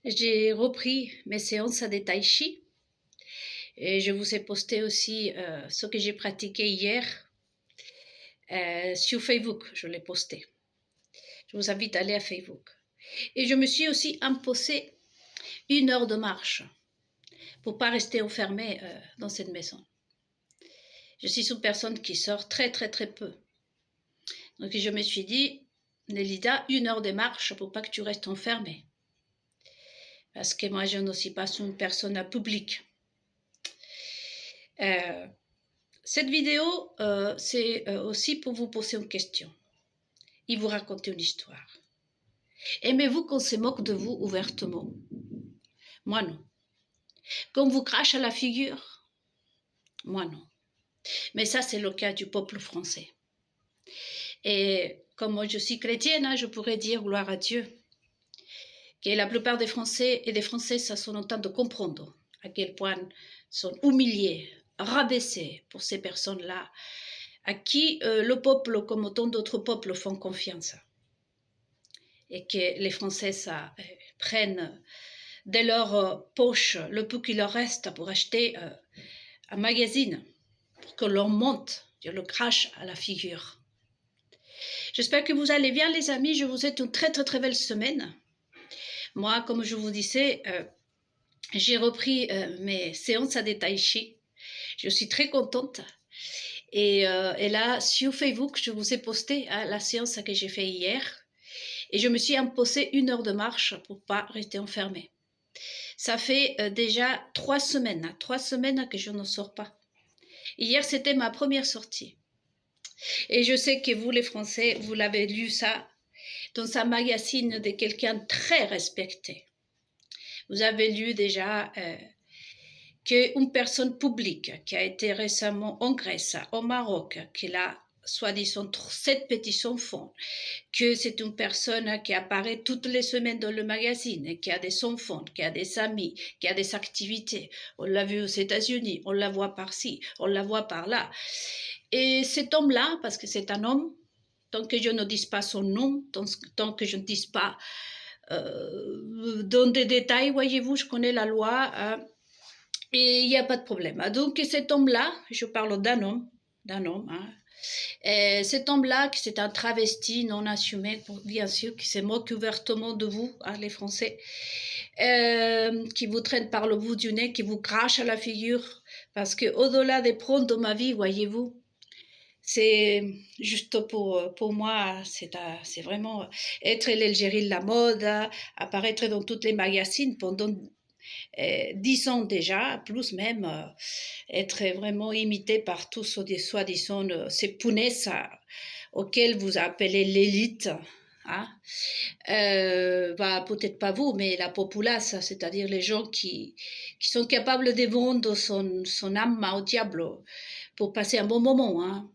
J'ai repris mes séances de tai chi et je vous ai posté aussi ce que j'ai pratiqué hier sur Facebook. Je l'ai posté. Je vous invite à aller à Facebook. Et je me suis aussi imposé 1 heure de marche pour pas rester enfermée dans cette maison. Je suis une personne qui sort très très très peu. Donc je me suis dit, Nélida, 1 heure de marche pour pas que tu restes enfermée. Parce que moi, je ne suis pas une personne publique. Cette vidéo, c'est aussi pour vous poser une question et vous raconter une histoire. Aimez-vous qu'on se moque de vous ouvertement? Moi non. Qu'on vous crache à la figure? Moi non. Mais ça, c'est le cas du peuple français. Et comme moi je suis chrétienne, je pourrais dire gloire à Dieu. Que la plupart des Français et des Françaises sont en train de comprendre à quel point sont humiliés, rabaissés pour ces personnes-là, à qui le peuple, comme autant d'autres peuples, font confiance. Et que les Français prennent de leur poche le peu qu'il leur reste pour acheter un magazine, pour que l'on monte, je le crache à la figure. J'espère que vous allez bien les amis, je vous souhaite une très très très belle semaine. Moi, comme je vous disais, j'ai repris mes séances de tai chi. Je suis très contente. Et là, sur Facebook, je vous ai posté la séance que j'ai faite hier. Et je me suis imposé 1 heure de marche pour pas rester enfermée. Ça fait déjà 3 semaines, 3 semaines que je ne sors pas. Hier, c'était ma première sortie. Et je sais que vous, les Français, vous l'avez lu ça dans un magazine de quelqu'un très respecté. Vous avez lu déjà qu'une personne publique qui a été récemment en Grèce, au Maroc, qui a soi-disant 7 petits enfants, que c'est une personne qui apparaît toutes les semaines dans le magazine, qui a des enfants, qui a des amis, qui a des activités. On l'a vu aux États-Unis, on la voit par-ci, on la voit par-là. Et cet homme-là, parce que c'est un homme, tant que je ne dise pas son nom, tant que je ne dise pas dans des détails, voyez-vous, je connais la loi, et il n'y a pas de problème. Donc cet homme-là, je parle d'un homme, et cet homme-là, qui c'est un travesti non assumé, bien sûr, qui se moque ouvertement de vous, les Français, qui vous traîne par le bout du nez, qui vous crache à la figure, parce que au-delà des prendre ma vie, voyez-vous, c'est juste pour moi, c'est vraiment être l'Algérie de la mode, apparaître dans toutes les magazines pendant 10 ans déjà, plus même, être vraiment imité par tous soi-disant ces punaises auxquelles vous appelez l'élite. Hein? Peut-être pas vous, mais la populace, c'est-à-dire les gens qui sont capables de vendre son âme au diable pour passer un bon moment. Hein?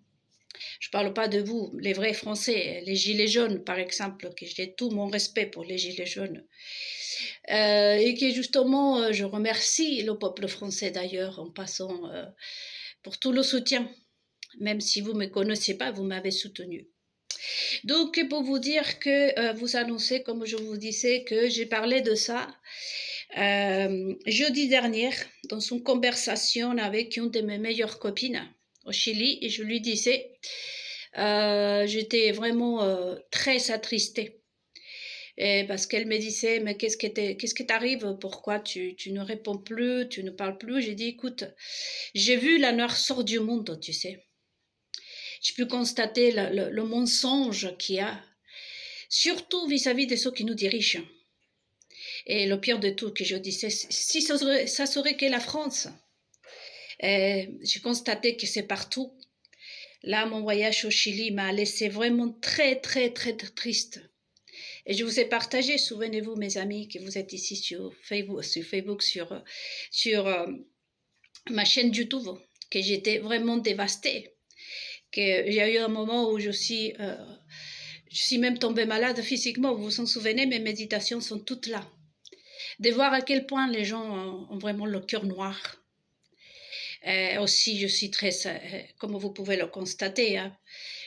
Je parle pas de vous, les vrais Français, les gilets jaunes par exemple, que j'ai tout mon respect pour les gilets jaunes. Et que justement, je remercie le peuple français d'ailleurs en passant pour tout le soutien. Même si vous ne me connaissez pas, vous m'avez soutenu. Donc, pour vous dire que vous annoncez, comme je vous disais, que j'ai parlé de ça jeudi dernier dans une conversation avec une de mes meilleures copines au Chili, et je lui disais, j'étais vraiment très attristée. Et parce qu'elle me disait, mais qu'est-ce qui t'arrive? Pourquoi tu ne réponds plus, tu ne parles plus? J'ai dit, écoute, j'ai vu la noirceur du monde, tu sais. J'ai pu constater le mensonge qu'il y a, surtout vis-à-vis de ceux qui nous dirigent. Et le pire de tout, que je disais, si ça serait que la France. J'ai constaté que c'est partout. Là, mon voyage au Chili m'a laissé vraiment très, très, très triste. Et je vous ai partagé, souvenez-vous mes amis, que vous êtes ici sur Facebook, sur ma chaîne YouTube, que j'étais vraiment dévastée, qu'il y a eu un moment où je suis même tombée malade physiquement, vous vous en souvenez, mes méditations sont toutes là. De voir à quel point les gens ont vraiment le cœur noir. Aussi, je suis très, comme vous pouvez le constater, hein,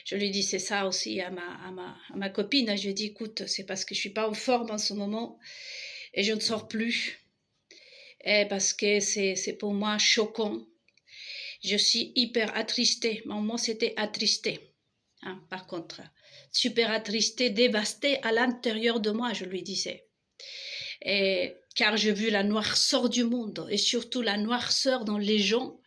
je lui disais ça aussi à ma copine. Je lui ai dit, écoute, c'est parce que je suis pas en forme en ce moment. et je ne sors plus parce que c'est pour moi choquant. Je suis hyper attristée. Maman s'était attristée. Hein, par contre, super attristée, dévastée à l'intérieur de moi, je lui disais. Car j'ai vu la noirceur du monde et surtout la noirceur dans les gens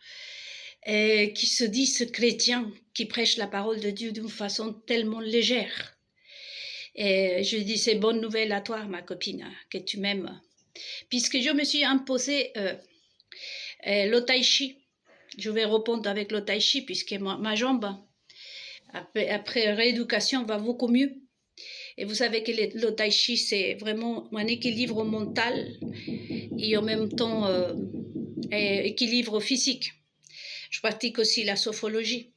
qui se disent chrétiens, qui prêchent la parole de Dieu d'une façon tellement légère. Et je lui dis, c'est bonne nouvelle à toi, ma copine, que tu m'aimes. Puisque je me suis imposé le tai chi. Je vais répondre avec le tai chi, puisque ma jambe, après rééducation, va beaucoup mieux. Et vous savez que le tai chi, c'est vraiment un équilibre mental et en même temps équilibre physique. Je pratique aussi la sophrologie.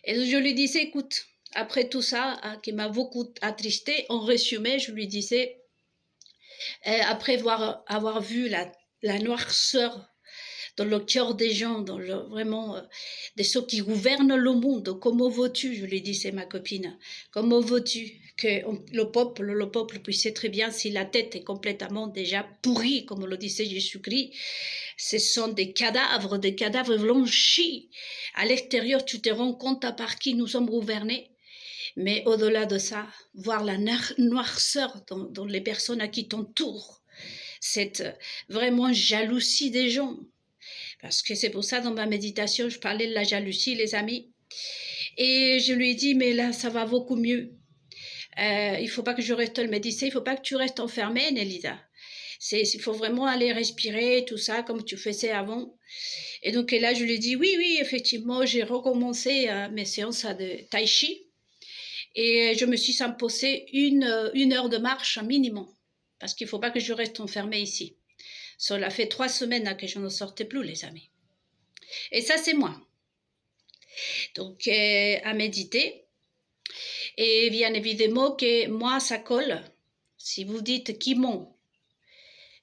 Et je lui disais, écoute, après tout ça, qui m'a beaucoup attristée, en résumé, je lui disais, après avoir vu la noirceur dans le cœur des gens, vraiment de ceux qui gouvernent le monde. Comment veux-tu, je lui dis, c'est ma copine, comment veux-tu que le peuple puisse très bien, si la tête est complètement déjà pourrie, comme le disait Jésus-Christ, ce sont des cadavres blanchis. À l'extérieur, tu te rends compte par qui nous sommes gouvernés. Mais au-delà de ça, voir la noirceur dans les personnes à qui t'entourent, cette vraiment jalousie des gens. Parce que c'est pour ça, dans ma méditation, je parlais de la jalousie, les amis. Et je lui ai dit, mais là, ça va beaucoup mieux. Il ne faut pas que je reste le médecin, il ne faut pas que tu restes enfermée, Nélida. Il faut vraiment aller respirer, tout ça, comme tu faisais avant. Et donc là, je lui ai dit, oui, effectivement, j'ai recommencé mes séances de tai chi. Et je me suis imposé une heure de marche minimum. Parce qu'il ne faut pas que je reste enfermée ici. Cela fait 3 semaines que je ne sortais plus, les amis. Et ça, c'est moi. Donc, à méditer. Et bien évidemment que moi, ça colle. Si vous dites qui ment,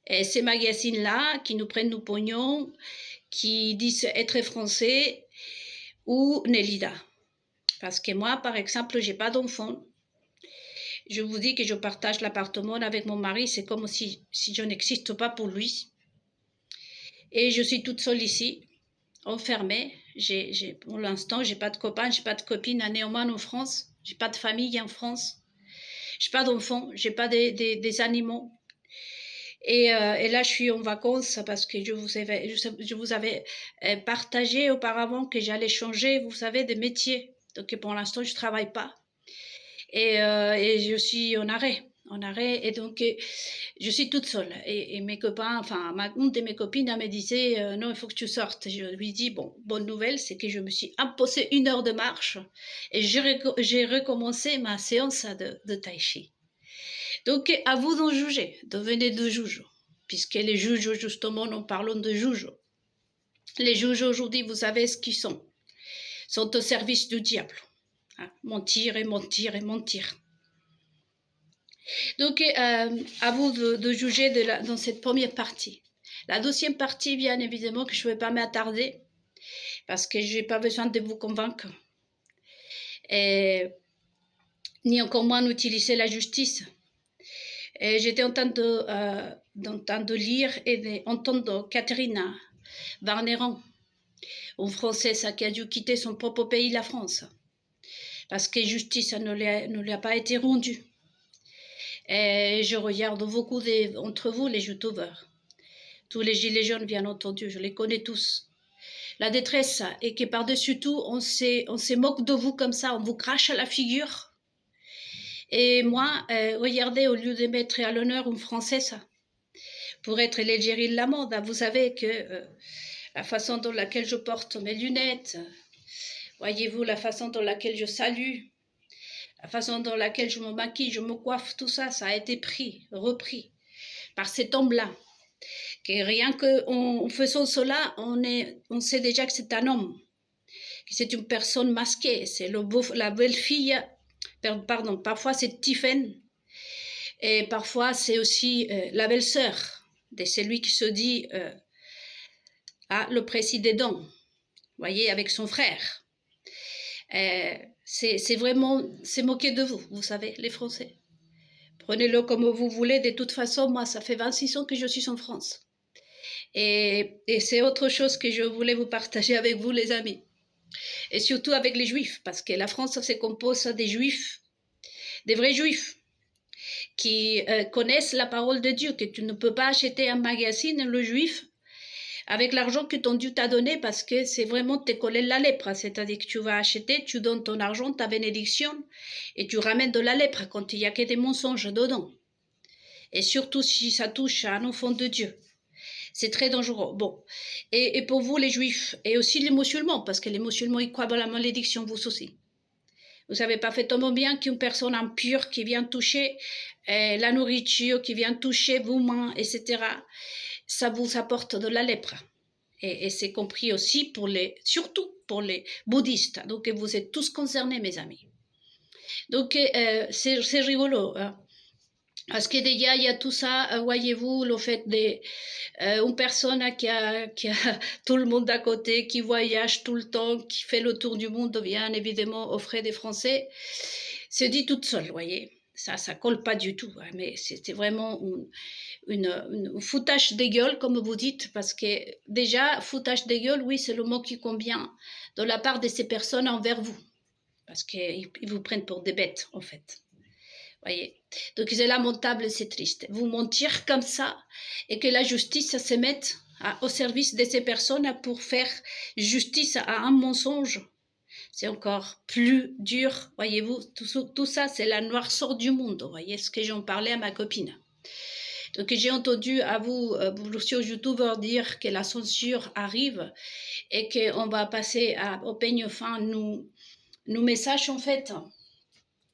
et ces magazines-là qui nous prennent nos pognons, qui disent être français, ou Nélida. Parce que moi, par exemple, j'ai pas d'enfant. Je vous dis que je partage l'appartement avec mon mari, c'est comme si je n'existe pas pour lui. Et je suis toute seule ici, enfermée. Pour l'instant, j'ai pas de copain, j'ai pas de copine, néanmoins en France. J'ai pas de famille en France. J'ai pas d'enfants, j'ai pas des animaux. Et là, je suis en vacances parce que je vous avais partagé auparavant que j'allais changer, vous savez, de métier. Donc, pour l'instant, je travaille pas. Et je suis en arrêt. Et donc, je suis toute seule. Et mes copains, enfin, une de mes copines, elle me disait, non, il faut que tu sortes. Je lui dis, bon, bonne nouvelle, c'est que je me suis imposé 1 heure de marche et j'ai recommencé ma séance de tai chi. Donc, à vous d'en juger, devenez de juges, puisque les juges, justement, nous parlons de juges. Les juges, aujourd'hui, vous savez ce qu'ils sont au service du diable. Hein, mentir et mentir et mentir. Donc, à vous de juger dans cette première partie. La deuxième partie, bien évidemment, que je ne vais pas m'attarder, parce que je n'ai pas besoin de vous convaincre, ni encore moins d'utiliser la justice. J'étais en train de lire et d'entendre Catherine Varneron, une Française qui a dû quitter son propre pays, la France, parce que justice ne lui a pas été rendue. Et je regarde beaucoup d'entre vous, les youtubeurs. Tous les gilets jaunes, bien entendu, je les connais tous. La détresse est que par-dessus tout, on se moque de vous comme ça, on vous crache à la figure. Et moi, regardez, au lieu de mettre à l'honneur une Française, pour être l'égérie de la mode, vous savez que la façon dans laquelle je porte mes lunettes, voyez-vous, la façon dans laquelle je salue, la façon dans laquelle je me maquille, je me coiffe, tout ça, ça a été repris par cet homme-là. Que rien qu'en faisant cela, on sait déjà que c'est un homme, que c'est une personne masquée, c'est la belle-fille, pardon, parfois c'est Tiffen, et parfois c'est aussi la belle-sœur de celui qui se dit le président, voyez, avec son frère. C'est vraiment, c'est moquer de vous, vous savez, les Français. Prenez-le comme vous voulez. De toute façon, moi, ça fait 26 ans que je suis en France. Et c'est autre chose que je voulais vous partager avec vous, les amis. Et surtout avec les Juifs, parce que la France se compose des Juifs, des vrais Juifs, qui connaissent la parole de Dieu, que tu ne peux pas acheter un magazine, le Juif, avec l'argent que ton Dieu t'a donné, parce que c'est vraiment te coller la lèpre. C'est-à-dire que tu vas acheter, tu donnes ton argent, ta bénédiction, et tu ramènes de la lèpre quand il n'y a que des mensonges dedans. Et surtout si ça touche à un enfant de Dieu. C'est très dangereux. Bon. Et pour vous, les Juifs, et aussi les musulmans, parce que les musulmans, ils croient à la malédiction, vous aussi. Vous savez parfaitement bien qu'une personne impure qui vient toucher la nourriture, qui vient toucher vos mains, etc., ça vous apporte de la lèpre. Et c'est compris aussi surtout pour les bouddhistes. Donc, vous êtes tous concernés, mes amis. Donc, c'est rigolo. Hein. Parce que déjà, il y a tout ça, voyez-vous, le fait une personne qui a tout le monde à côté, qui voyage tout le temps, qui fait le tour du monde, bien évidemment, aux frais des Français, se dit toute seule, voyez. Ça colle pas du tout, hein, mais c'était vraiment une foutage des gueules, comme vous dites, parce que déjà, foutage des gueules, oui, c'est le mot qui convient de la part de ces personnes envers vous, parce qu'ils vous prennent pour des bêtes, en fait. Voyez. Donc c'est lamentable, c'est triste. Vous mentir comme ça et que la justice se mette au service de ces personnes pour faire justice à un mensonge, c'est encore plus dur. Voyez-vous, tout ça, c'est la noirceur du monde. Voyez ce que j'en parlais à ma copine. Donc j'ai entendu à vous, sur YouTubeur, dire que la censure arrive et qu'on va passer au peigne fin nos messages en fait.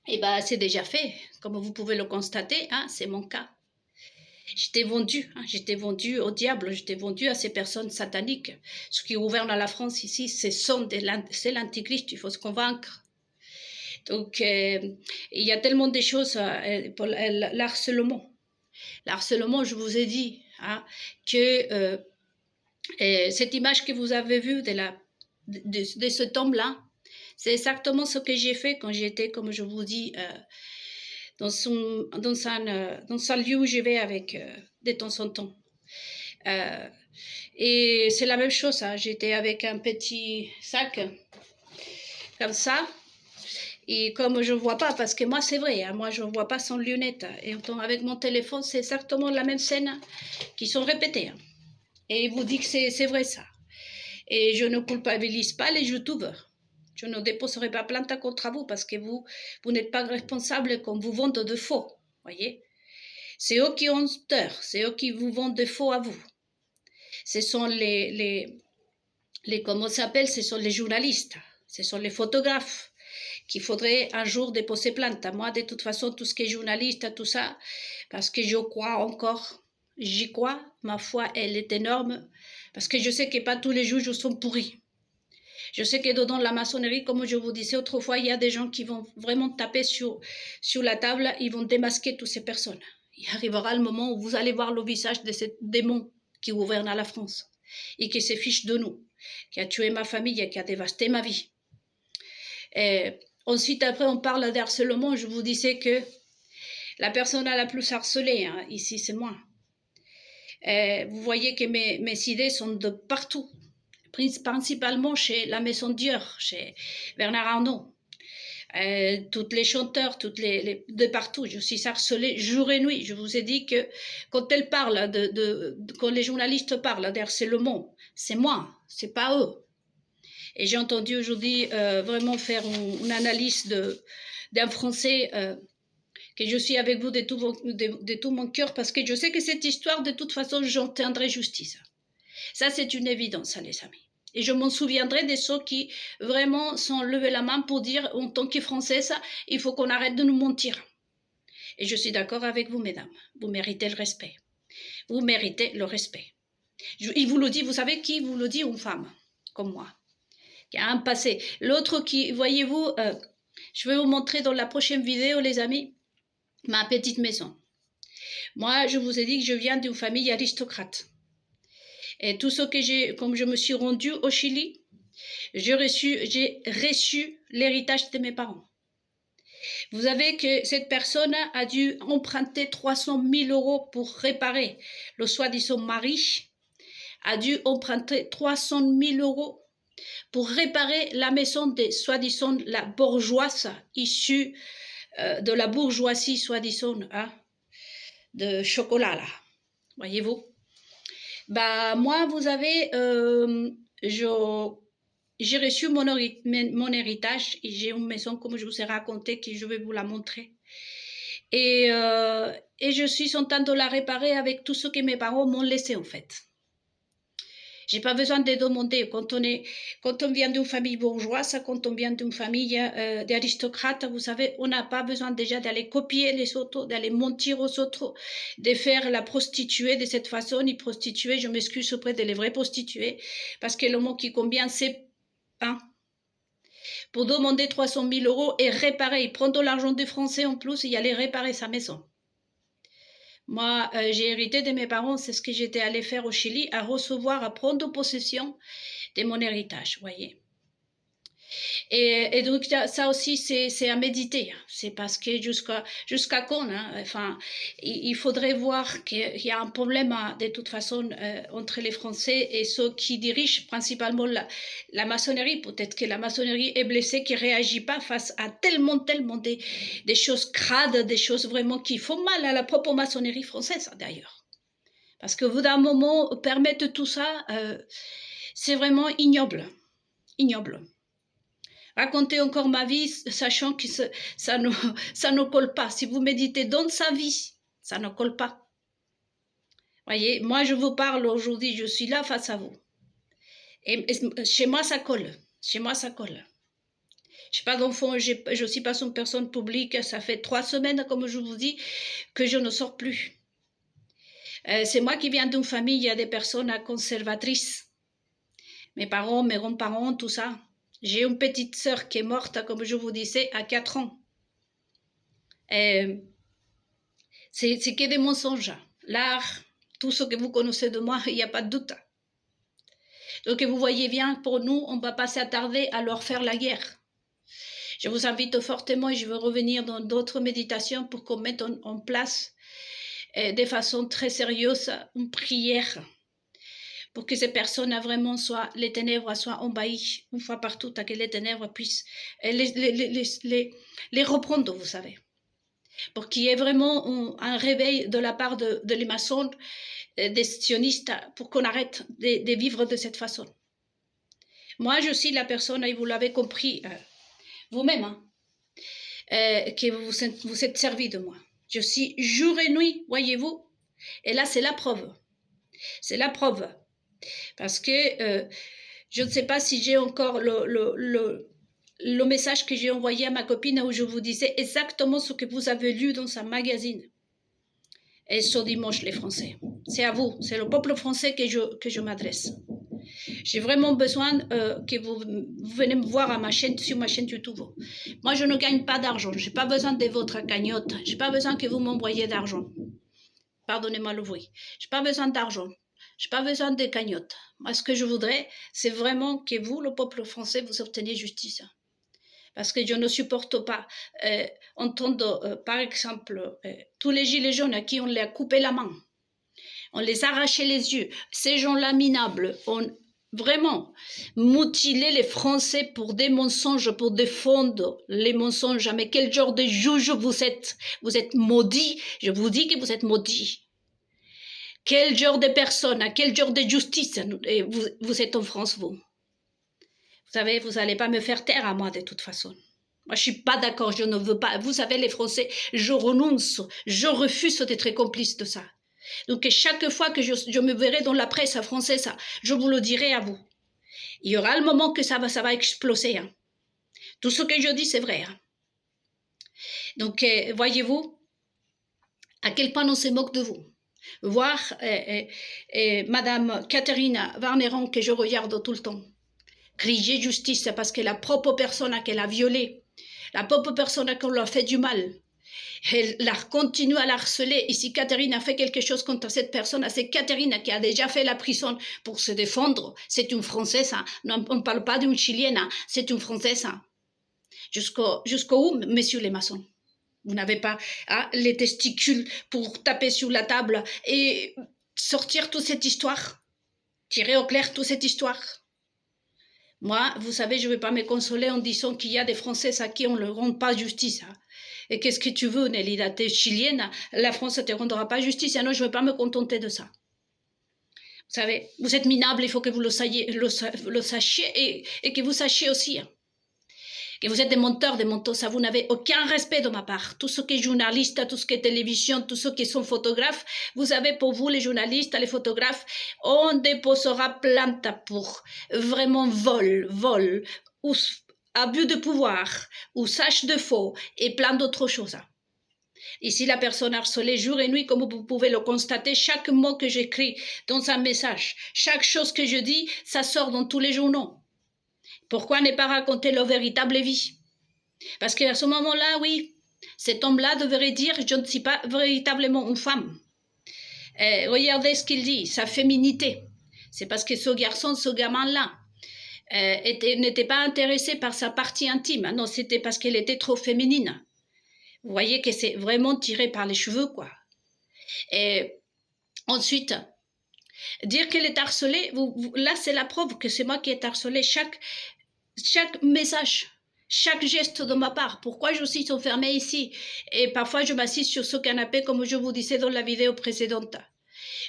Eh bien, c'est déjà fait. Comme vous pouvez le constater, hein, c'est mon cas. J'étais vendue au diable, j'étais vendue à ces personnes sataniques. Ce qui gouverne la France ici, c'est l'antichrist, il faut se convaincre. Donc, il y a tellement de choses pour l'harcèlement. L'harcèlement, je vous ai dit, hein, que cette image que vous avez vue de ce tombe-là, c'est exactement ce que j'ai fait quand j'étais, comme je vous dis, dans un lieu où je vais avec de temps en temps. Et c'est la même chose, hein. J'étais avec un petit sac comme ça. Et comme je ne vois pas, parce que moi c'est vrai, hein, moi je ne vois pas sans lunettes. Et avec mon téléphone, c'est exactement la même scène qui sont répétées. Hein. Et il vous dit que c'est vrai ça. Et je ne culpabilise pas les youtubeurs. Je ne déposerai pas plainte contre vous parce que vous n'êtes pas responsable qu'on vous vende de faux. Voyez, c'est eux qui ont tort, c'est eux qui vous vendent de faux à vous. Ce sont comment ça s'appelle, ce sont les journalistes, ce sont les photographes qu'il faudrait un jour déposer plainte. À moi, de toute façon, tout ce qui est journaliste, tout ça, parce que je crois encore, j'y crois, ma foi, elle est énorme, parce que je sais que pas tous les juges sont pourris. Je sais que dans la maçonnerie, comme je vous disais autrefois, il y a des gens qui vont vraiment taper sur la table, ils vont démasquer toutes ces personnes. Il arrivera le moment où vous allez voir le visage de ce démon qui gouverne la France et qui se fiche de nous, qui a tué ma famille et qui a dévasté ma vie. Et ensuite, après, on parle d'harcèlement. Je vous disais que la personne la plus harcelée, hein, ici, c'est moi. Et vous voyez que mes idées sont de partout. Principalement chez la Maison Dior, chez Bernard Arnault. Toutes les chanteurs, de partout, je suis harcelée jour et nuit. Je vous ai dit que quand elles parlent, quand les journalistes parlent d'harcèlement, c'est moi, c'est pas eux. Et j'ai entendu aujourd'hui vraiment faire une analyse d'un Français que je suis avec vous de tout mon cœur parce que je sais que cette histoire, de toute façon, j'obtiendrai justice. Ça, c'est une évidence, hein, les amis. Et je m'en souviendrai de ceux qui vraiment sont levés la main pour dire, en tant que Française, il faut qu'on arrête de nous mentir. Et je suis d'accord avec vous, mesdames. Vous méritez le respect. Vous méritez le respect. Il vous le dit, vous savez qui vous le dit? Une femme, comme moi, qui a un passé. L'autre qui, voyez-vous, je vais vous montrer dans la prochaine vidéo, les amis, ma petite maison. Moi, je vous ai dit que je viens d'une famille aristocrate. Et tout ce que comme je me suis rendue au Chili, j'ai reçu l'héritage de mes parents. Vous savez que cette personne a dû emprunter 300 000 euros pour réparer. Le soi-disant mari a dû emprunter 300 000 euros pour réparer la maison de soi-disant la bourgeoise issue de la bourgeoisie soi-disant hein, de chocolat là. Voyez-vous? Bah moi, vous avez, j'ai reçu mon héritage et j'ai une maison comme je vous ai raconté que je vais vous la montrer. Et je suis en train de la réparer avec tout ce que mes parents m'ont laissé en fait. J'ai pas besoin de demander. Quand on vient d'une famille bourgeoise, quand on vient d'une famille d'aristocrates, vous savez, on n'a pas besoin déjà d'aller copier les autres, d'aller mentir aux autres, de faire la prostituée de cette façon. Ni prostituée, je m'excuse auprès des vraies prostituées, parce que le mot qui convient, c'est hein, pour demander 300 000 euros et réparer, prendre de l'argent des Français en plus et aller réparer sa maison. Moi, j'ai hérité de mes parents, c'est ce que j'étais allée faire au Chili, à recevoir, à prendre possession de mon héritage, voyez. Et donc, ça aussi, c'est à méditer. C'est parce que jusqu'à quand, hein, enfin, il faudrait voir qu'il y a un problème, de toute façon, entre les Français et ceux qui dirigent principalement la maçonnerie. Peut-être que la maçonnerie est blessée, qui ne réagit pas face à tellement des choses crades, des choses vraiment qui font mal à la propre maçonnerie française, d'ailleurs. Parce que vous, d'un moment, permettre tout ça, c'est vraiment ignoble. Ignoble. Raconter encore ma vie, sachant que ça ne colle pas. Si vous méditez dans sa vie, ça ne colle pas. Voyez, moi je vous parle aujourd'hui, je suis là face à vous. Et chez moi ça colle. Chez moi ça colle. Je n'ai pas d'enfant, je suis pas une personne publique. Ça fait 3 semaines, comme je vous dis, que je ne sors plus. C'est moi qui viens d'une famille, il y a des personnes conservatrices. Mes parents, mes grands-parents, tout ça. J'ai une petite sœur qui est morte, comme je vous disais, à 4 ans. C'est que des mensonges. L'art, tout ce que vous connaissez de moi, il n'y a pas de doute. Donc vous voyez bien, pour nous, on ne va pas s'attarder à leur faire la guerre. Je vous invite fortement, et je veux revenir dans d'autres méditations pour qu'on mette en place de façon très sérieuse une prière pour que ces personnes vraiment les ténèbres soient envahies une fois partout, que les ténèbres puissent les reprendre, vous savez. Pour qu'il y ait vraiment un réveil de la part de les maçons, des sionistes, pour qu'on arrête de vivre de cette façon. Moi, je suis la personne, et vous l'avez compris vous-même, hein, que vous êtes servi de moi. Je suis jour et nuit, voyez-vous. Et là, c'est la preuve. C'est la preuve. Parce que je ne sais pas si j'ai encore le message que j'ai envoyé à ma copine où je vous disais exactement ce que vous avez lu dans sa magazine. Et ce dimanche, les Français. C'est à vous, c'est le peuple français que je m'adresse. J'ai vraiment besoin que vous venez me voir sur ma chaîne YouTube. Moi, je ne gagne pas d'argent. Je n'ai pas besoin de votre cagnotte. Je n'ai pas besoin que vous m'envoyiez d'argent. Pardonnez-moi le bruit. Je n'ai pas besoin d'argent. Je n'ai pas besoin de cagnotte. Moi, ce que je voudrais, c'est vraiment que vous, le peuple français, vous obteniez justice. Parce que je ne supporte pas entendre, par exemple, tous les gilets jaunes à qui on les a coupé la main. On les a arraché les yeux. Ces gens-là minables ont vraiment mutilé les Français pour des mensonges, pour défendre les mensonges. Mais quel genre de juge vous êtes? Vous êtes maudits. Je vous dis que vous êtes maudits. Quel genre de personne, quel genre de justice vous êtes en France, vous? Vous savez, vous n'allez pas me faire taire à moi de toute façon. Moi, je ne suis pas d'accord, je ne veux pas. Vous savez, les Français, je renonce, je refuse d'être complice de ça. Donc, chaque fois que je me verrai dans la presse française, je vous le dirai à vous. Il y aura le moment que ça va exploser. Hein. Tout ce que je dis, c'est vrai. Hein. Donc, voyez-vous, à quel point on se moque de vous. Voir Madame Catherine Varneron, que je regarde tout le temps, crier justice parce que la propre personne qu'elle a violée, la propre personne qu'on lui a fait du mal, elle continue à la harceler. Et si Catherine a fait quelque chose contre cette personne, c'est Catherine qui a déjà fait la prison pour se défendre. C'est une Française. Hein. On ne parle pas d'une Chilienne, hein. C'est une Française. Hein. Jusqu'au où, messieurs les maçons? Vous n'avez pas les testicules pour taper sur la table et sortir toute cette histoire, tirer au clair toute cette histoire. Moi, vous savez, je ne vais pas me consoler en disant qu'il y a des Français à qui on ne rend pas justice. Hein. Et qu'est-ce que tu veux, Nelly, tu es chilienne, la France ne te rendra pas justice. Non, je ne vais pas me contenter de ça. Vous savez, vous êtes minable, il faut que vous le sachiez et que vous sachiez aussi. Hein. Et vous êtes des menteurs, ça vous n'avez aucun respect de ma part. Tout ce qui est journaliste, tout ce qui est télévision, tout ce qui sont photographes, vous savez, pour vous, les journalistes, les photographes, on déposera plainte pour vraiment vol, ou abus de pouvoir, ou sache de faux, et plein d'autres choses. Ici, la personne harcelée jour et nuit, comme vous pouvez le constater, chaque mot que j'écris dans un message, chaque chose que je dis, ça sort dans tous les journaux. Pourquoi ne pas raconter leur véritable vie? Parce qu'à ce moment-là, oui, cet homme-là devrait dire « je ne suis pas véritablement une femme ». Regardez ce qu'il dit, sa féminité. C'est parce que ce garçon, ce gamin-là, n'était pas intéressé par sa partie intime. Non, c'était parce qu'elle était trop féminine. Vous voyez que c'est vraiment tiré par les cheveux, quoi. Et ensuite, dire qu'elle est harcelée, là, c'est la preuve que c'est moi qui ai harcelé chaque message, chaque geste de ma part. Pourquoi je suis enfermée ici? Et parfois, je m'assieds sur ce canapé, comme je vous disais dans la vidéo précédente.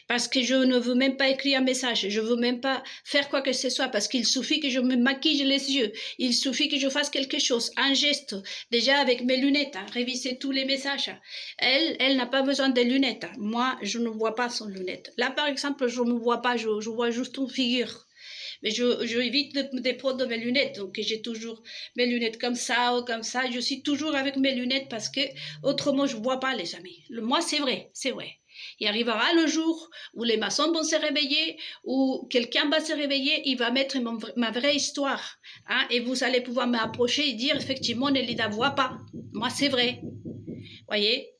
Parce que je ne veux même pas écrire un message, je ne veux même pas faire quoi que ce soit, parce qu'il suffit que je me maquille les yeux, il suffit que je fasse quelque chose, un geste, déjà avec mes lunettes, réviser tous les messages. Elle n'a pas besoin de lunettes. Moi, je ne vois pas sans lunettes. Là, par exemple, je ne me vois pas, je vois juste une figure. Mais je évite de prendre mes lunettes, donc j'ai toujours mes lunettes comme ça ou comme ça. Je suis toujours avec mes lunettes parce que autrement je ne vois pas, les amis. Moi, c'est vrai, c'est vrai. Il arrivera le jour où les maçons vont se réveiller, où quelqu'un va se réveiller, il va mettre ma vraie histoire. Hein, et vous allez pouvoir m'approcher et dire, effectivement, ne la voit pas. Moi, c'est vrai. Voyez.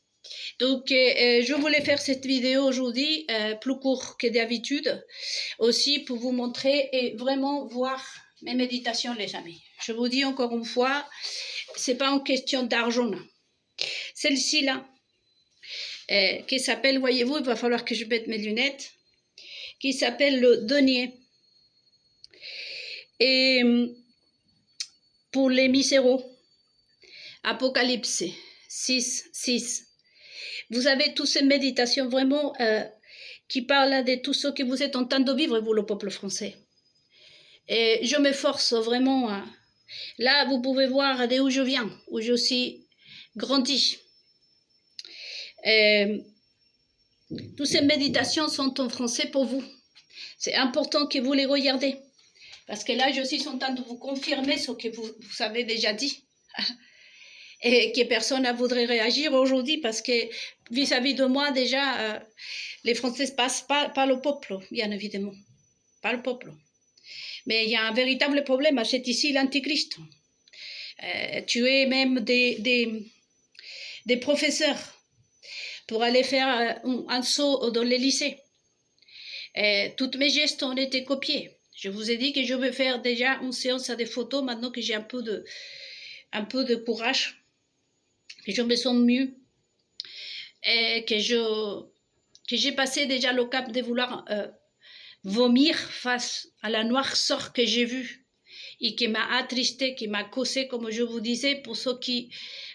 Donc, je voulais faire cette vidéo aujourd'hui, plus court que d'habitude, aussi pour vous montrer et vraiment voir mes méditations, les amis. Je vous dis encore une fois, c'est pas une question d'argent. Celle-ci là, qui s'appelle, voyez-vous, il va falloir que je mette mes lunettes, qui s'appelle le denier. Et pour les miséraux, Apocalypse 6, 6. Vous avez toutes ces méditations vraiment qui parlent de tout ce que vous êtes en train de vivre, vous, le peuple français. Et je m'efforce vraiment. Là, vous pouvez voir d'où je viens, où je suis grandi. Toutes ces méditations sont en français pour vous. C'est important que vous les regardez. Parce que là, je suis en train de vous confirmer ce que vous avez déjà dit. Et que personne ne voudrait réagir aujourd'hui parce que vis-à-vis de moi, déjà, les Français ne passent pas par le peuple, bien évidemment. Pas le peuple. Mais il y a un véritable problème, c'est ici l'antichrist. Tuer même des professeurs pour aller faire un saut dans les lycées. Toutes mes gestes ont été copiés. Je vous ai dit que je vais faire déjà une séance à des photos maintenant que j'ai un peu de courage, que je me sens mieux, et que j'ai passé déjà le cap de vouloir vomir face à la noirceur que j'ai vue et qui m'a attristé, qui m'a causé, comme je vous disais, pour ceux qui...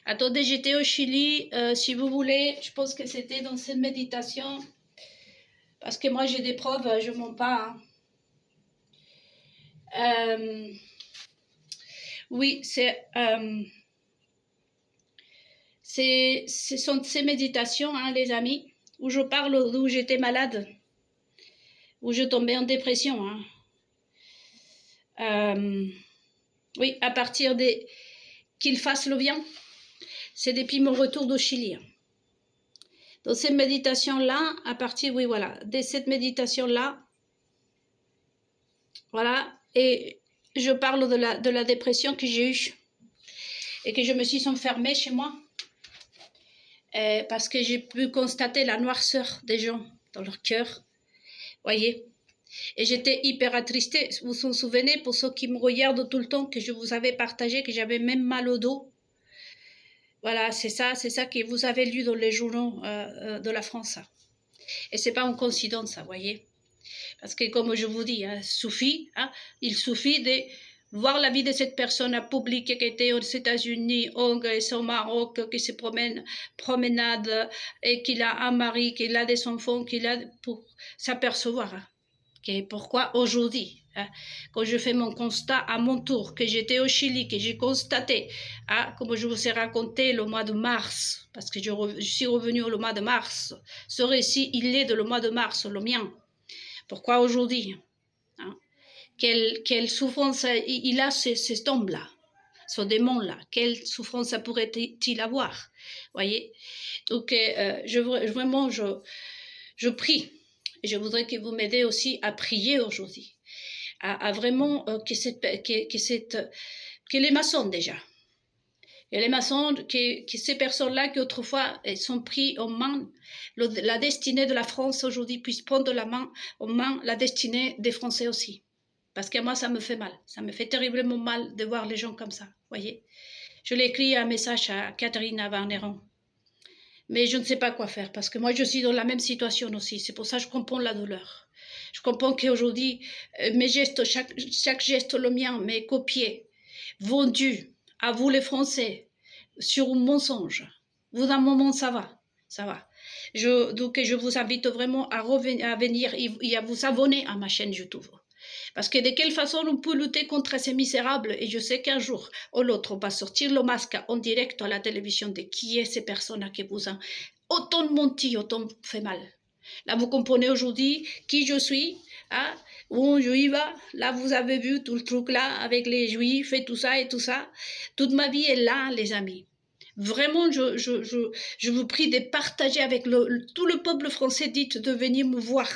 Attendez, j'étais au Chili, si vous voulez, je pense que c'était dans cette méditation, parce que moi j'ai des preuves, je ne mens pas. Hein. Oui, ce sont ces méditations, hein, les amis, où je parle d'où j'étais malade, où je tombais en dépression. Hein. Oui, à partir qu'il fasse le bien, c'est depuis mon retour au Chili. Dans cette méditation-là, à partir, oui, voilà, de cette méditation-là, voilà, et je parle de la dépression que j'ai eue et que je me suis enfermée chez moi parce que j'ai pu constater la noirceur des gens dans leur cœur. Voyez, Et j'étais hyper attristée. Vous vous souvenez, pour ceux qui me regardent tout le temps, que je vous avais partagé, que j'avais même mal au dos. Voilà, c'est ça que vous avez lu dans les journaux de la France. Et c'est pas une coïncidence, ça, voyez. Parce que comme je vous dis, il suffit de voir la vie de cette personne à publique qui était aux États-Unis, en Grèce, au Maroc, qui se promenade et qu'il a un mari, qu'il a des enfants, qu'il a pour s'apercevoir. Pourquoi aujourd'hui, quand je fais mon constat à mon tour, que j'étais au Chili, que j'ai constaté, comme je vous ai raconté le mois de mars, parce que je suis revenue le mois de mars, ce récit, il est de le mois de mars, le mien. Pourquoi aujourd'hui, quelle souffrance il a cet homme-là, ce démon-là, quelle souffrance ça pourrait-il avoir, voyez. Donc, vraiment, je prie. Et je voudrais que vous m'aidiez aussi à prier aujourd'hui, à vraiment que les maçons déjà, et les maçons, que ces personnes-là qui autrefois sont pris en main, la destinée de la France aujourd'hui puisse prendre en main la destinée des Français aussi. Parce que moi, ça me fait mal. Ça me fait terriblement mal de voir les gens comme ça, voyez. Je l'ai écrit un message à Catherine Varneron. Mais je ne sais pas quoi faire, parce que moi, je suis dans la même situation aussi. C'est pour ça que je comprends la douleur. Je comprends qu'aujourd'hui, mes gestes, chaque geste, le mien, mes copiés, vendus à vous les Français, sur un mensonge. Vous, d'un moment, ça va. Ça va. Donc, je vous invite vraiment à venir et à vous abonner à ma chaîne YouTube. Parce que de quelle façon on peut lutter contre ces misérables? Et je sais qu'un jour ou l'autre, on va sortir le masque en direct à la télévision de qui est ces personnes qui vous ont autant menti, autant fait mal. Là, vous comprenez aujourd'hui qui je suis, où je y vais. Là, vous avez vu tout le truc là avec les juifs et tout ça et tout ça. Toute ma vie est là, les amis. Vraiment, je vous prie de partager avec tout le peuple français, dites de venir me voir.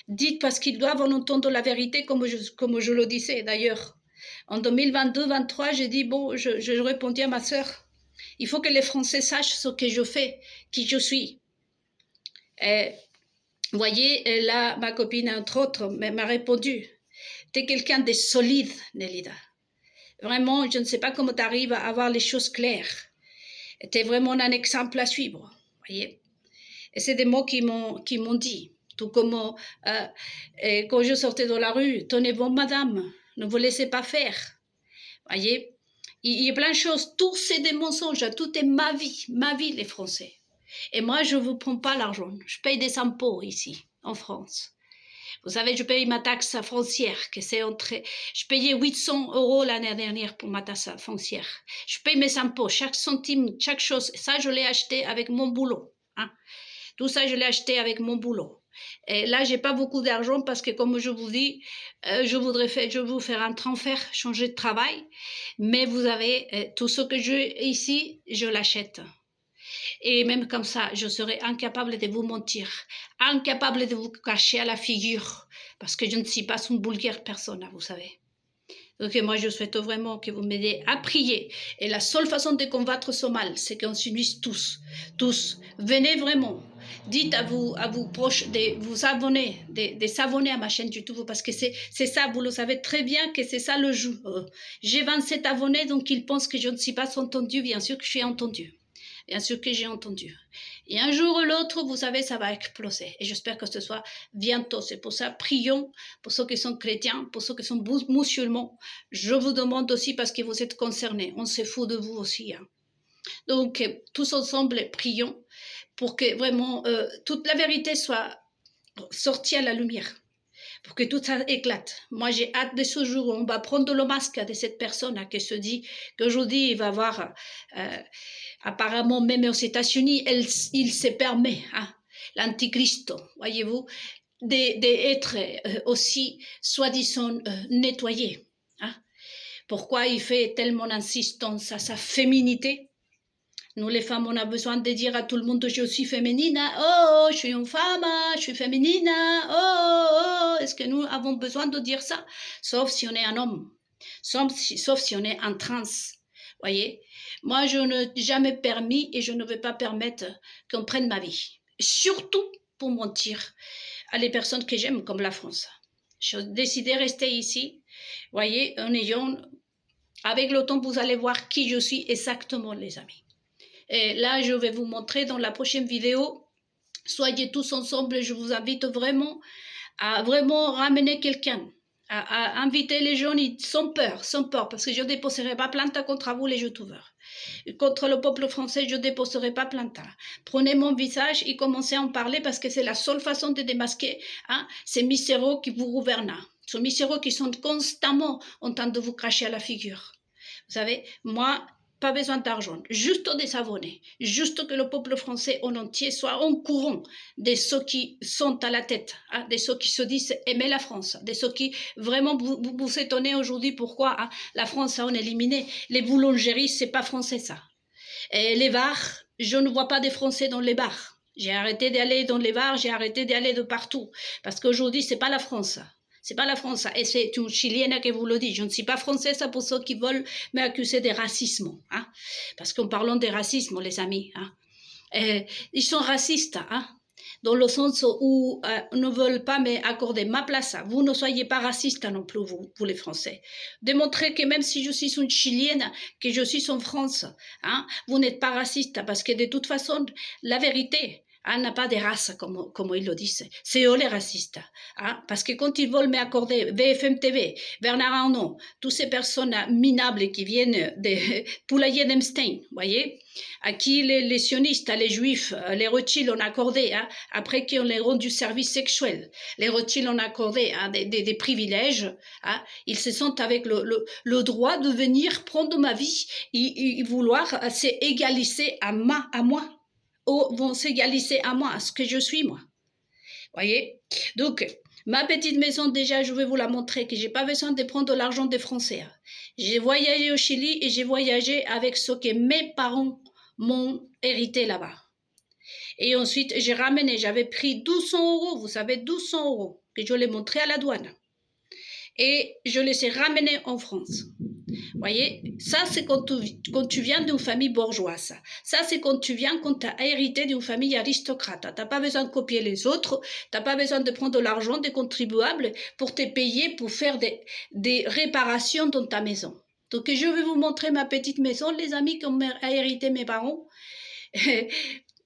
Dites parce qu'ils doivent en entendre la vérité comme je le disais d'ailleurs. En 2022-23, j'ai dit, bon, je répondis à ma sœur, il faut que les Français sachent ce que je fais, qui je suis. Vous voyez, là, ma copine, entre autres, m'a répondu, t'es quelqu'un de solide, Nélida. Vraiment, je ne sais pas comment tu arrives à avoir les choses claires. T'es vraiment un exemple à suivre, voyez. Et c'est des mots qui m'ont dit. Tout comme quand je sortais dans la rue, tenez bon madame, ne vous laissez pas faire. Voyez, il y a plein de choses, tout c'est des mensonges, tout est ma vie les Français. Et moi je ne vous prends pas l'argent, je paye des impôts ici, en France. Vous savez, je paye ma taxe foncière, que c'est je payais 800 € l'année dernière pour ma taxe foncière. Je paye mes impôts, chaque centime, chaque chose, ça je l'ai acheté avec mon boulot. Tout ça, je l'ai acheté avec mon boulot. Et là, j'ai pas beaucoup d'argent parce que, comme je vous dis, je veux vous faire un transfert, changer de travail. Mais vous avez tout ce que j'ai ici, je l'achète. Et même comme ça, je serai incapable de vous mentir, incapable de vous cacher à la figure, parce que je ne suis pas une vulgaire personne, vous savez. Donc moi, je souhaite vraiment que vous m'aidiez à prier. Et la seule façon de combattre ce mal, c'est qu'on s'unisse tous. Tous. Venez vraiment. Dites à vous proches de vous abonner, de s'abonner à ma chaîne YouTube, parce que c'est ça, vous le savez très bien que c'est ça le jeu. J'ai 27 abonnés, donc ils pensent que je ne suis pas entendue. Bien sûr que je suis entendue. Bien sûr que j'ai entendu. Et un jour ou l'autre, vous savez, ça va exploser. Et j'espère que ce soit bientôt. C'est pour ça, prions pour ceux qui sont chrétiens, pour ceux qui sont musulmans. Je vous demande aussi parce que vous êtes concernés. On se fout de vous aussi. Donc, tous ensemble, prions pour que vraiment toute la vérité soit sortie à la lumière. Pour que tout ça éclate. Moi, j'ai hâte de ce jour où on va prendre le masque de cette personne qui se dit qu'aujourd'hui, il va avoir, apparemment, même aux États-Unis, il se permet, l'antichrist, voyez-vous, d'être aussi, soi-disant, nettoyé. Pourquoi il fait tellement insistance à sa féminité? Nous, les femmes, on a besoin de dire à tout le monde je suis féminine. Oh, je suis une femme, je suis féminine. Oh, est-ce que nous avons besoin de dire ça? Sauf si on est un homme. Sauf si on est un trans. Voyez? Moi, je n'ai jamais permis et je ne vais pas permettre qu'on prenne ma vie. Surtout pour mentir les personnes que j'aime, comme la France. J'ai décidé de rester ici, voyez, en ayant, avec le temps, vous allez voir qui je suis exactement, les amis. Et là, je vais vous montrer dans la prochaine vidéo. Soyez tous ensemble, je vous invite vraiment à vraiment ramener quelqu'un, à inviter les gens sans peur, parce que je ne déposerai pas plainte contre vous, les youtubeurs. Contre le peuple français, je ne déposerai pas plainte. Prenez mon visage et commencez à en parler, parce que c'est la seule façon de démasquer ces miséreux qui vous gouvernent, ces miséreux qui sont constamment en train de vous cracher à la figure. Vous savez, moi, pas besoin d'argent, juste des abonnés, juste que le peuple français en entier soit au courant de ceux qui sont à la tête, de ceux qui se disent aimer la France, de ceux qui vraiment vous étonnez aujourd'hui pourquoi la France a éliminé les boulangeries, c'est pas français ça. Et les bars, je ne vois pas des Français dans les bars. J'ai arrêté d'aller dans les bars, j'ai arrêté d'aller de partout, parce qu'aujourd'hui c'est pas la France. C'est pas la France, et c'est une Chilienne qui vous le dit. Je ne suis pas française pour ceux qui veulent m'accuser de racisme. Parce qu'en parlant de racisme, les amis, ils sont racistes, dans le sens où ne veulent pas m'accorder ma place. Vous ne soyez pas racistes non plus, vous les Français. Démontrez que même si je suis une Chilienne, que je suis en France, vous n'êtes pas raciste, parce que de toute façon, la vérité, n'a pas de race, comme ils le disent. C'est eux les racistes. Parce que quand ils veulent m'accorder BFM TV, Bernard Arnault, toutes ces personnes minables qui viennent de Poulailler d'Epstein, voyez, à qui les sionistes, les juifs, les Rothschild ont accordé, après qu'on les rendu service sexuel, les Rothschild ont accordé des privilèges, ils se sentent avec le droit de venir prendre ma vie et vouloir s'égaliser à moi. Ou vont s'égaliser à moi, à ce que je suis, moi. Voyez? Donc, ma petite maison, déjà, je vais vous la montrer, que j'ai pas besoin de prendre de l'argent des Français. J'ai voyagé au Chili et j'ai voyagé avec ce que mes parents m'ont hérité là-bas. Et ensuite, j'ai ramené, j'avais pris 1200 €, vous savez, 1200 €, que je l'ai montré à la douane. Et je les ai ramenés en France. Voyez, ça c'est quand tu viens d'une famille bourgeoise. Ça c'est quand tu as hérité d'une famille aristocrate. Tu n'as pas besoin de copier les autres, tu n'as pas besoin de prendre de l'argent des contribuables pour te payer, pour faire des réparations dans ta maison. Donc je vais vous montrer ma petite maison, les amis qui ont hérité mes parents.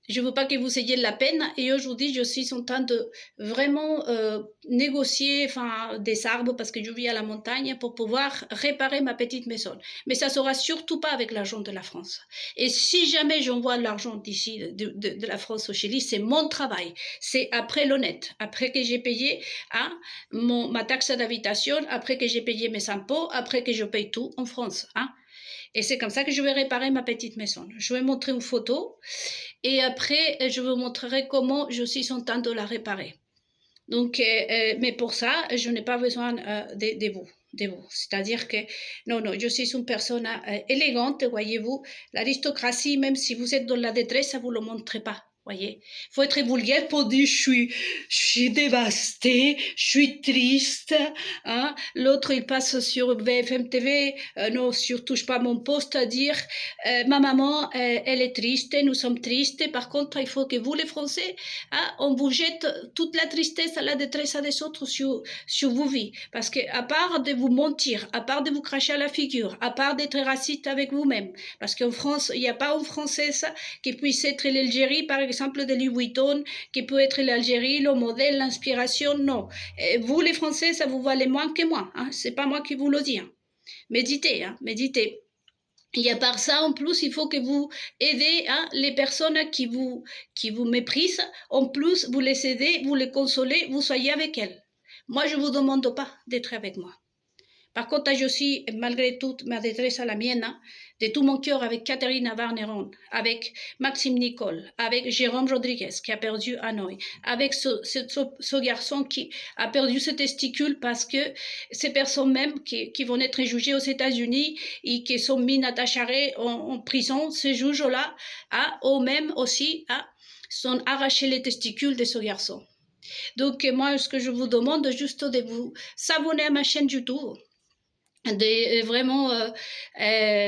Je ne veux pas que vous ayez de la peine, et aujourd'hui je suis en train de vraiment négocier des arbres, parce que je vis à la montagne, pour pouvoir réparer ma petite maison. Mais ça ne sera surtout pas avec l'argent de la France. Et si jamais j'envoie l'argent d'ici, de la France au Chili, c'est mon travail. C'est après l'honnête, après que j'ai payé ma taxe d'habitation, après que j'ai payé mes impôts, après que je paye tout en France. Et c'est comme ça que je vais réparer ma petite maison. Je vais montrer une photo et après, je vous montrerai comment je suis en train de la réparer. Donc, mais pour ça, je n'ai pas besoin de vous. C'est-à-dire que, non, je suis une personne élégante, voyez-vous. L'aristocratie, même si vous êtes dans la détresse, ça ne vous le montre pas. Voyez, il faut être vulgaire pour dire je suis dévastée, je suis triste. L'autre, il passe sur BFM TV, non, sur Touche pas mon poste, à dire ma maman, elle est triste, nous sommes tristes. Par contre, il faut que vous, les Français, on vous jette toute la tristesse, la détresse des autres sur vos vies. Parce qu'à part de vous mentir, à part de vous cracher à la figure, à part d'être raciste avec vous-même, parce qu'en France, il n'y a pas une Française qui puisse être l'Algérie, par exemple, de Louis Vuitton, qui peut être l'Algérie, le modèle, l'inspiration, non. Et vous, les Français, ça vous valait moins que moi. C'est pas moi qui vous le dis. Méditez, méditez. Et à part ça, en plus, il faut que vous aidez les personnes qui vous méprisent. En plus, vous les aidez, vous les consolez, vous soyez avec elles. Moi, je ne vous demande pas d'être avec moi. Par contre, je suis, malgré toute ma détresse à la mienne, de tout mon cœur avec Catherine Varneron, avec Maxime Nicole, avec Jérôme Rodriguez qui a perdu Hanoï, avec ce garçon qui a perdu ses testicules parce que ces personnes même qui vont être jugées aux États-Unis et qui sont mises attachées en prison, ces juges-là, eux-mêmes aussi, sont arrachés les testicules de ce garçon. Donc moi, ce que je vous demande, juste de vous abonner à ma chaîne YouTube. de vraiment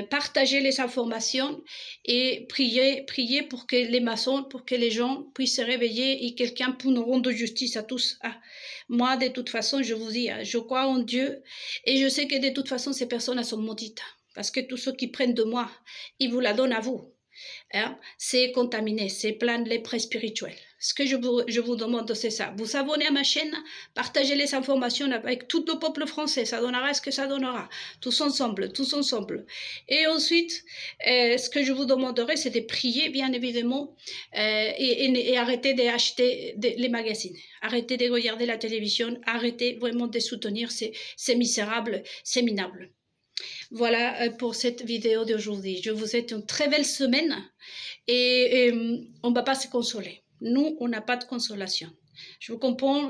partager les informations et prier pour que les maçons, pour que les gens puissent se réveiller et quelqu'un pour nous rendre justice à tous. Ah, moi, de toute façon, je vous dis, je crois en Dieu et je sais que de toute façon, ces personnes sont maudites parce que tous ceux qui prennent de moi, ils vous la donnent à vous. Hein, c'est contaminé, c'est plein de lépreux spirituels. Ce que je vous demande, c'est ça. Vous abonnez à ma chaîne, partagez les informations avec tout le peuple français, ça donnera ce que ça donnera. Tous ensemble, tous ensemble. Et ensuite, ce que je vous demanderai, c'est de prier, bien évidemment, et arrêter d'acheter les magazines. Arrêtez de regarder la télévision, arrêtez vraiment de soutenir ces misérables, ces minables. Voilà pour cette vidéo d'aujourd'hui. Je vous souhaite une très belle semaine et on ne va pas se consoler. Nous, on n'a pas de consolation. Je comprends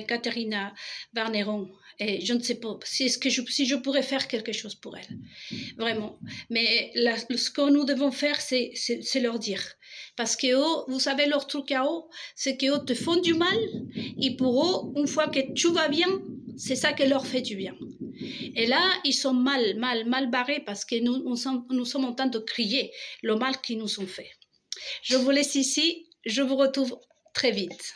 Katharina Barneron et je ne sais pas si je pourrais faire quelque chose pour elle, vraiment. Mais ce que nous devons faire, c'est leur dire. Parce que vous savez, leur truc à eux, c'est qu'ils te font du mal et pour eux, une fois que tu vas bien, c'est ça qui leur fait du bien. Et là, ils sont mal barrés parce que nous sommes en train de crier le mal qu'ils nous ont fait. Je vous laisse ici, je vous retrouve très vite.